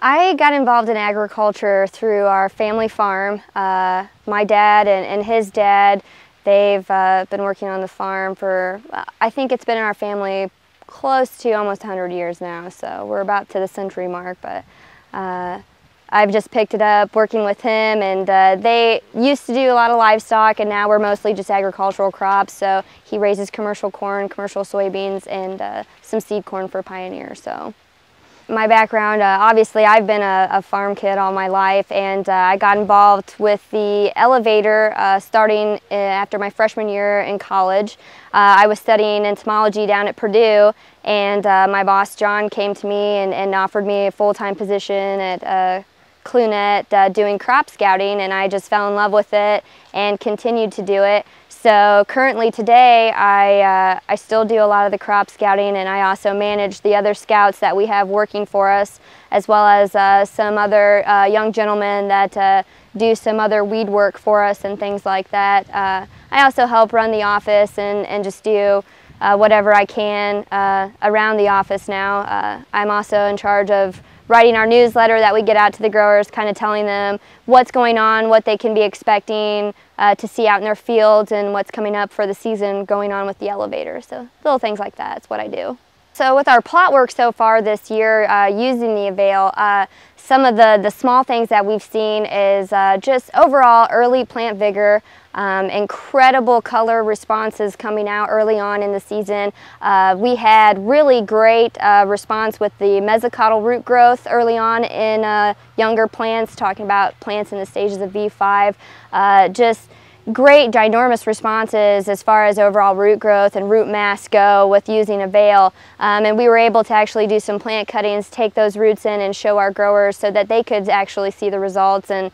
I got involved in agriculture through our family farm. My dad and his dad, they've been working on the farm for, I think it's been in our family close to almost 100 years now, so we're about to the century mark, but I've just picked it up working with him, and they used to do a lot of livestock, and now we're mostly just agricultural crops. So he raises commercial corn, commercial soybeans, and some seed corn for Pioneer. So my background, obviously I've been a farm kid all my life, and I got involved with the elevator starting after my freshman year in college. I was studying entomology down at Purdue, and my boss John came to me and offered me a full-time position at Clunette doing crop scouting, and I just fell in love with it and continued to do it. So currently today I still do a lot of the crop scouting, and I also manage the other scouts that we have working for us, as well as some other young gentlemen that do some other weed work for us and things like that. I also help run the office and just do whatever I can around the office now. I'm also in charge of writing our newsletter that we get out to the growers, kind of telling them what's going on, what they can be expecting to see out in their fields, and what's coming up for the season going on with the elevator. So little things like that, that's what I do. So with our plot work so far this year using the AVAIL, some of the small things that we've seen is just overall early plant vigor, incredible color responses coming out early on in the season. We had really great response with the mesocotyl root growth early on in younger plants, talking about plants in the stages of V5. Just great ginormous responses as far as overall root growth and root mass go with using AVAIL, and we were able to actually do some plant cuttings, take those roots in and show our growers so that they could actually see the results, and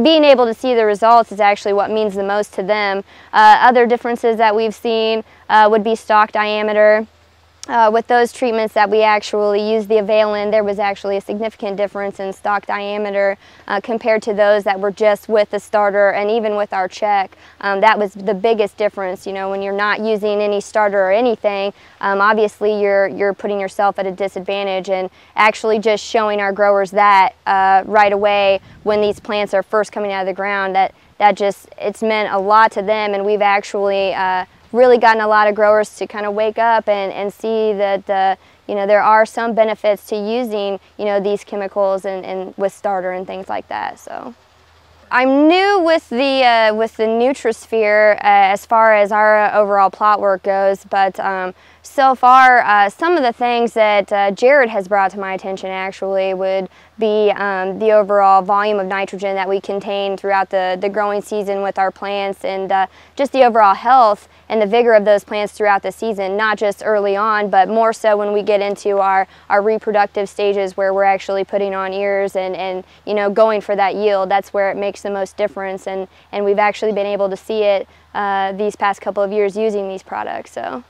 being able to see the results is actually what means the most to them. Other differences that we've seen would be stalk diameter. With those treatments that we actually used the AVAIL in, there was actually a significant difference in stalk diameter compared to those that were just with the starter, and even with our check. That was the biggest difference. You know, when you're not using any starter or anything, obviously you're putting yourself at a disadvantage, and actually just showing our growers that right away when these plants are first coming out of the ground, it's meant a lot to them, and we've actually really gotten a lot of growers to kind of wake up and see that you know, there are some benefits to using, you know, these chemicals and with starter and things like that. So I'm new with the NutriSphere as far as our overall plot work goes, but so far some of the things that Jared has brought to my attention actually would be the overall volume of nitrogen that we contain throughout the growing season with our plants, and just the overall health and the vigor of those plants throughout the season, not just early on, but more so when we get into our reproductive stages where we're actually putting on ears and you know, going for that yield. That's where it makes the most difference, and we've actually been able to see it these past couple of years using these products. So